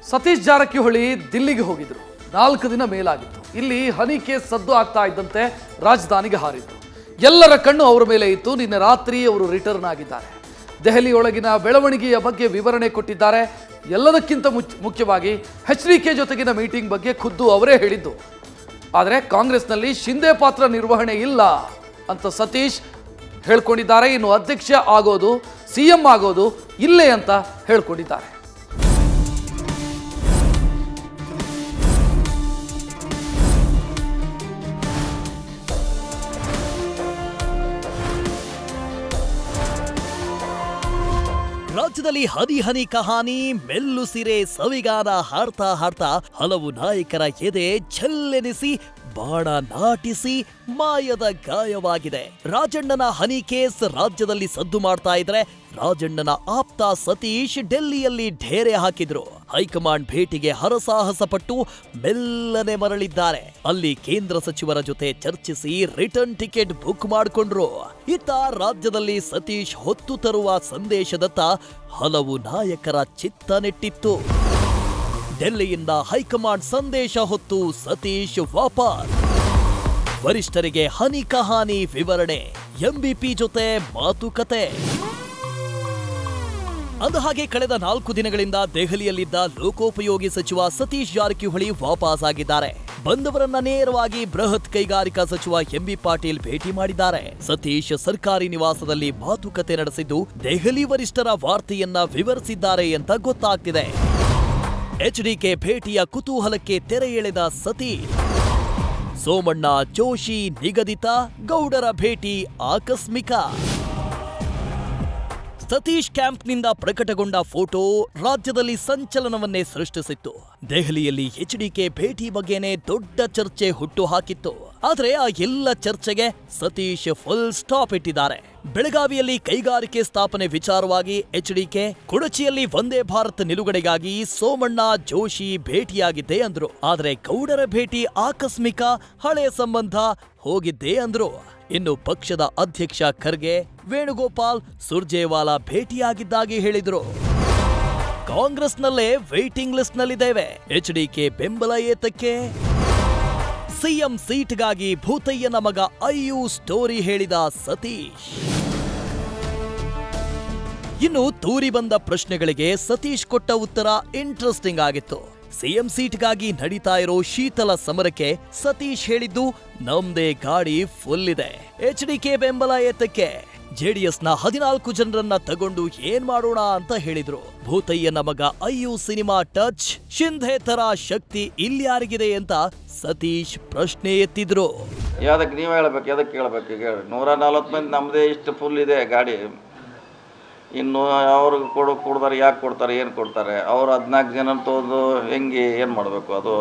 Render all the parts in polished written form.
ಸತೀಶ್ ಜಾರಕಿಹೊಳಿ ದಿಲ್ಲಿಗೆ ಹೋಗಿದ್ರು. 4 ದಿನ ಮೇಲಾಗಿತ್ತು. ಇಲ್ಲಿ ಹನಿ ಕೇಸ್ ಸದ್ದು ಆಗ್ತಾ ಇದ್ದಂತೆ ರಾಜಧಾನಿಗೆ ಹಾರಿದ್ರು. ಎಲ್ಲರ ಕಣ್ಣು ಅವರ ಮೇಲೆ ಇತ್ತು. ನಿನ್ನೆ ರಾತ್ರಿ ಅವರು ರಿಟರ್ನ್ ಆಗಿದ್ದಾರೆ. ದೆಹಲಿಯೊಳಗಿನ ಬೆಳವಣಿಗೆಯ ಬಗ್ಗೆ ವಿವರಣೆ ಕೊಟ್ಟಿದ್ದಾರೆ. ಎಲ್ಲದಕ್ಕಿಂತ ಮುಖ್ಯವಾಗಿ HDK ಜೊತೆಗಿನ ಮೀಟಿಂಗ್ ಬಗ್ಗೆ ಖುದ್ದು ಅವರೇ ಹೇಳಿದ್ದು. ಆದರೆ ಕಾಂಗ್ರೆಸ್ನಲ್ಲಿ ಶಿಂದೆ ಪಾತ್ರ ನಿರ್ವಹಣೆ ಇಲ್ಲ ಅಂತ ಸತೀಶ್ ಹೇಳ್ಕೊಂಡಿದ್ದಾರೆ. ಇನ್ನು ಅಧ್ಯಕ್ಷ ಆಗೋದು CM ಆಗೋದು ಇಲ್ಲೇ ಅಂತ ಹೇಳ್ಕೊಂಡಿದ್ದಾರೆ. ರಾಜ್ಯದಲ್ಲಿ ಹನಿ ಹನಿ ಕಹಾನಿ, ಮೆಲ್ಲು ಸಿರೆ ಸವಿಗಾನ ಹಾಡ್ತಾ ಹಾಡ್ತಾ ಹಲವು ನಾಯಕರ ಎದೆ ಛಲ್ಲೆನಿಸಿ ಬಾಣ ನಾಟಿಸಿ ಮಾಯದ ಗಾಯವಾಗಿದೆ. ರಾಜಣ್ಣನ ಹನಿ ಕೇಸ್ ರಾಜ್ಯದಲ್ಲಿ ಸದ್ದು ಮಾಡ್ತಾ ಇದ್ರೆ ರಾಜಣ್ಣನ ಆಪ್ತ ಸತೀಶ್ ಡೆಲ್ಲಿಯಲ್ಲಿ ಢೇರೆ ಹಾಕಿದ್ರು. ಹೈಕಮಾಂಡ್ ಭೇಟಿಗೆ ಹರಸಾಹಸ ಪಟ್ಟು ಮೆಲ್ಲನೆ ಮರಳಿದ್ದಾರೆ. ಅಲ್ಲಿ ಕೇಂದ್ರ ಸಚಿವರ ಜೊತೆ ಚರ್ಚಿಸಿ ರಿಟರ್ನ್ ಟಿಕೆಟ್ ಬುಕ್ ಮಾಡಿಕೊಂಡ್ರು. ಇತ್ತ ರಾಜ್ಯದಲ್ಲಿ ಸತೀಶ್ ಹೊತ್ತು ತರುವ ಸಂದೇಶದತ್ತ ಹಲವು ನಾಯಕರ ಚಿತ್ತ ನೆಟ್ಟಿತ್ತು. ಡೆಲ್ಲಿಯಿಂದ ಹೈಕಮಾಂಡ್ ಸಂದೇಶ ಹೊತ್ತು ಸತೀಶ್ ವಾಪಸ್. ವರಿಷ್ಠರಿಗೆ ಹನಿ ಕಹಾನಿ ವಿವರಣೆ, MBP ಜೊತೆ ಮಾತುಕತೆ. ಅಂದಹಾಗೆ ಕಳೆದ 4 ದಿನಗಳಿಂದ ದೆಹಲಿಯಲ್ಲಿದ್ದ ಲೋಕೋಪಯೋಗಿ ಸಚಿವ ಸತೀಶ್ ಜಾರಕಿಹೊಳಿ ವಾಪಸ್ ಆಗಿದ್ದಾರೆ. ಬಂದವರನ್ನ ನೇರವಾಗಿ ಬೃಹತ್ ಕೈಗಾರಿಕಾ ಸಚಿವ MB ಪಾಟೀಲ್ ಭೇಟಿ ಮಾಡಿದ್ದಾರೆ. ಸತೀಶ್ ಸರ್ಕಾರಿ ನಿವಾಸದಲ್ಲಿ ಮಾತುಕತೆ ನಡೆಸಿದ್ದು ದೆಹಲಿ ವರಿಷ್ಠರ ವಾರ್ತೆಯನ್ನ ವಿವರಿಸಿದ್ದಾರೆ ಅಂತ ಗೊತ್ತಾಗ್ತಿದೆ. HDK ಭೇಟಿಯ ಕುತೂಹಲಕ್ಕೆ ತೆರೆ ಎಳೆದ ಸತೀಶ್. ಸೋಮಣ್ಣ, ಜೋಶಿ ನಿಗದಿತ, ಗೌಡರ ಭೇಟಿ ಆಕಸ್ಮಿಕ. ಸತೀಶ್ ಕ್ಯಾಂಪ್ನಿಂದ ಪ್ರಕಟಗೊಂಡ ಫೋಟೋ ರಾಜ್ಯದಲ್ಲಿ ಸಂಚಲನವನ್ನೇ ಸೃಷ್ಟಿಸಿತ್ತು. ದೆಹಲಿಯಲ್ಲಿ HDK ಭೇಟಿ ಬಗ್ಗೆನೇ ದೊಡ್ಡ ಚರ್ಚೆ ಹುಟ್ಟು ಹಾಕಿತ್ತು. ಆದ್ರೆ ಆ ಎಲ್ಲ ಚರ್ಚೆಗೆ ಸತೀಶ್ ಫುಲ್ ಸ್ಟಾಪ್ ಇಟ್ಟಿದ್ದಾರೆ. ಬೆಳಗಾವಿಯಲ್ಲಿ ಕೈಗಾರಿಕೆ ಸ್ಥಾಪನೆ ವಿಚಾರವಾಗಿ HDK, ಕೊಡಚಿಯಲ್ಲಿ ವಂದೇ ಭಾರತ್ ನಿಲುಗಡೆಗಾಗಿ ಸೋಮಣ್ಣ, ಜೋಶಿ ಭೇಟಿಯಾಗಿದ್ದೆ ಅಂದ್ರು. ಆದ್ರೆ ಗೌಡರ ಭೇಟಿ ಆಕಸ್ಮಿಕ, ಹಳೆ ಸಂಬಂಧ ಹೋಗಿದ್ದೆ ಅಂದ್ರು. ಇನ್ನು ಪಕ್ಷದ ಅಧ್ಯಕ್ಷ ಖರ್ಗೆ, ವೇಣುಗೋಪಾಲ್, ಸುರ್ಜೇವಾಲಾ ಭೇಟಿಯಾಗಿದ್ದಾಗಿ ಹೇಳಿದ್ರು. ಕಾಂಗ್ರೆಸ್ನಲ್ಲೇ ವೇಟಿಂಗ್ ಲಿಸ್ಟ್ ನಲ್ಲಿದ್ದೇವೆ. HDK ಬೆಂಬಲ ಏತಕ್ಕೆ? CM ಸೀಟ್ಗಾಗಿ ಭೂತಯ್ಯನ ಮಗ ಅಯ್ಯು ಸ್ಟೋರಿ ಹೇಳಿದ ಸತೀಶ್. ಇನ್ನು ತೂರಿ ಬಂದ ಪ್ರಶ್ನೆಗಳಿಗೆ ಸತೀಶ್ ಕೊಟ್ಟ ಉತ್ತರ ಇಂಟ್ರೆಸ್ಟಿಂಗ್ ಆಗಿತ್ತು. CM ಸೀಟ್ಗಾಗಿ ನಡೀತಾ ಇರೋ ಶೀತಲ ಸಮರಕ್ಕೆ ಸತೀಶ್ ಹೇಳಿದ್ದು, ನಮ್ದೇ ಗಾಡಿ ಫುಲ್ ಇದೆ. HDK ಬೆಂಬಲ ಏತಕ್ಕೆ? JDSನ 14 ಜನರನ್ನ ತಗೊಂಡು ಏನ್ ಮಾಡೋಣ ಅಂತ ಹೇಳಿದ್ರು. ಭೂತಯ್ಯನ ಮಗ ಅಯ್ಯು ಸಿನಿಮಾ ಟಚ್, ಶಿಂಧೆ ತರ ಶಕ್ತಿ ಇಲ್ಲಿ ಯಾರಿಗಿದೆ ಅಂತ ಸತೀಶ್ ಪ್ರಶ್ನೆ ಎತ್ತಿದ್ರು. ಯಾವ್ದಕ್ಕೆ ನೀವ್ ಹೇಳ್ಬೇಕು, ಯಾವ್ದಕ್ಕೆ ಕೇಳ್ಬೇಕು? ಈಗ 140 ಮಂದಿ ನಮ್ದೇ ಇಷ್ಟು ಫುಲ್ ಇದೆ ಗಾಡಿ. ಇನ್ನು ಅವ್ರಿಗೆ ಕೊಡ್ತಾರೆ, ಯಾಕೆ ಕೊಡ್ತಾರೆ, ಏನು ಕೊಡ್ತಾರೆ? ಅವ್ರು 14 ಜನ ತೋದು ಹೆಂಗೆ ಏನು ಮಾಡಬೇಕು? ಅದು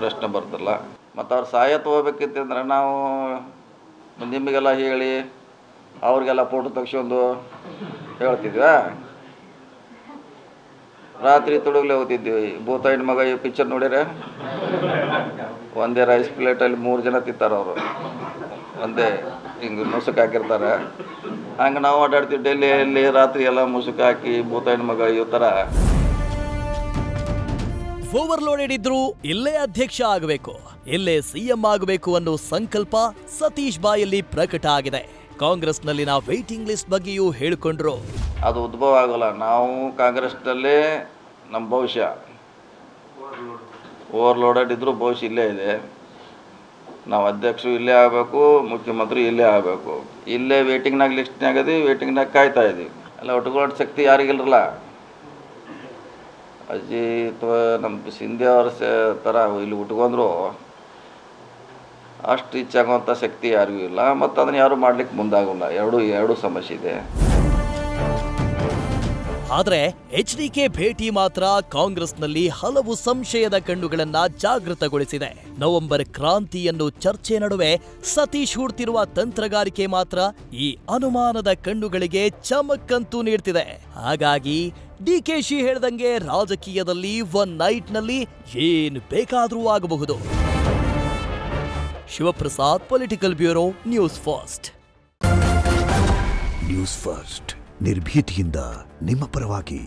ಪ್ರಶ್ನೆ ಬರ್ತಲ್ಲ. ಮತ್ತು ಅವ್ರು ಸಹಾಯ ತೊಗೋಬೇಕಿತ್ತಂದ್ರೆ ನಾವು ನಿಮಗೆಲ್ಲ ಹೇಳಿ ಅವ್ರಿಗೆಲ್ಲ ಫೋಟೋ ತೆಗ್ಸ್ಕೊಂಡು ಹೇಳ್ತಿದ್ವಿ. ರಾತ್ರಿ ತುಡುಗ್ಲೆ ಹೋಗ್ತಿದ್ವಿ. ಭೂತಾಯಿನ ಮಗ ಈ ಪಿಕ್ಚರ್ ನೋಡಿದ್ರೆ ಒಂದೇ ರೈಸ್ ಪ್ಲೇಟಲ್ಲಿ 3 ಜನ ತಿಂತಾರೆ ಅವರು. ಒಂದೇ ಹಿಂಗೆ ಮುಸುಕು ಹಾಕಿರ್ತಾರೆ. ಹಂಗೆ ನಾವು ಆಡಾಡ್ತೀವಿ ಡೆಲ್ಲಿಯಲ್ಲಿ. ರಾತ್ರಿ ಎಲ್ಲ ಮುಸುಕು ಹಾಕಿ ಭೂತಾಯಿನ ಮಗ ಈ ಥರ ಓವರ್ಲೋಡೆಡ್ ಇದ್ರು ಇಲ್ಲೇ ಅಧ್ಯಕ್ಷ ಆಗಬೇಕು, ಇಲ್ಲೇ CM ಆಗಬೇಕು ಅನ್ನೋ ಸಂಕಲ್ಪ ಸತೀಶ್ ಬಾಯಲ್ಲಿ ಪ್ರಕಟ ಆಗಿದೆ. ಕಾಂಗ್ರೆಸ್ನಲ್ಲಿನ ವೇಟಿಂಗ್ ಲಿಸ್ಟ್ ಬಗ್ಗೆಯೂ ಹೇಳಿಕೊಂಡ್ರು. ಅದು ಉದ್ಭವ ಆಗೋಲ್ಲ. ನಾವು ಕಾಂಗ್ರೆಸ್ನಲ್ಲೇ ನಮ್ಮ ಭವಿಷ್ಯ ಓವರ್ಲೋಡೆಡ್ ಇದ್ರೂ ಭವಿಷ್ಯ ಇಲ್ಲೇ ಇದೆ. ನಾವು ಅಧ್ಯಕ್ಷರು ಇಲ್ಲೇ ಆಗಬೇಕು, ಮುಖ್ಯಮಂತ್ರಿ ಇಲ್ಲೇ ಆಗಬೇಕು. ಇಲ್ಲೇ ವೇಟಿಂಗ್ನಾಗ ಲಿಸ್ಟ್ನಾಗ ಇದೀವಿ, ವೇಟಿಂಗ್ನಾಗ ಕಾಯ್ತಾ ಇದ್ದೀವಿ. ಎಲ್ಲ ಒಟ್ಟುಕೊಳ್ಳೋ ಶಕ್ತಿ ಯಾರಿಗಿಲ್ಲರಲ್ಲ. ಅಜ್ಜಿ ಅಥವಾ ನಮ್ಮ ಸಿಂಧೆ ಅವ್ರ ಥರ ಇಲ್ಲಿ ಉಟ್ಕೊಂಡ್ರು ಅಷ್ಟು ಇಚ್ಛಾಗುವಂಥ ಶಕ್ತಿ ಯಾರಿಗೂ ಇಲ್ಲ. ಮತ್ತು ಅದನ್ನು ಯಾರು ಮಾಡ್ಲಿಕ್ಕೆ ಮುಂದಾಗಲ್ಲ. ಎರಡು ಸಮಸ್ಯೆ ಇದೆ. ಆದರೆ HDK ಭೇಟಿ ಮಾತ್ರ ಕಾಂಗ್ರೆಸ್ನಲ್ಲಿ ಹಲವು ಸಂಶಯದ ಕಣ್ಣುಗಳನ್ನ ಜಾಗೃತಗೊಳಿಸಿದೆ. ನವೆಂಬರ್ ಕ್ರಾಂತಿಯನ್ನು ಚರ್ಚೆ ನಡುವೆ ಸತೀಶ್ ಹೂಡ್ತಿರುವ ತಂತ್ರಗಾರಿಕೆ ಮಾತ್ರ ಈ ಅನುಮಾನದ ಕಣ್ಣುಗಳಿಗೆ ಚಮಕ್ಕಂತೂ ನೀಡ್ತಿದೆ. ಹಾಗಾಗಿ DKಶಿ ಹೇಳ್ದಂಗೆ ರಾಜಕೀಯದಲ್ಲಿ ಒನ್ ನೈಟ್ನಲ್ಲಿ ಏನ್ ಬೇಕಾದ್ರೂ ಆಗಬಹುದು. Shivaprasad, political bureau, news first. ನಿರ್ಭೀತಿಯಿಂದ ನಿಮ್ಮ ಪರವಾಗಿ.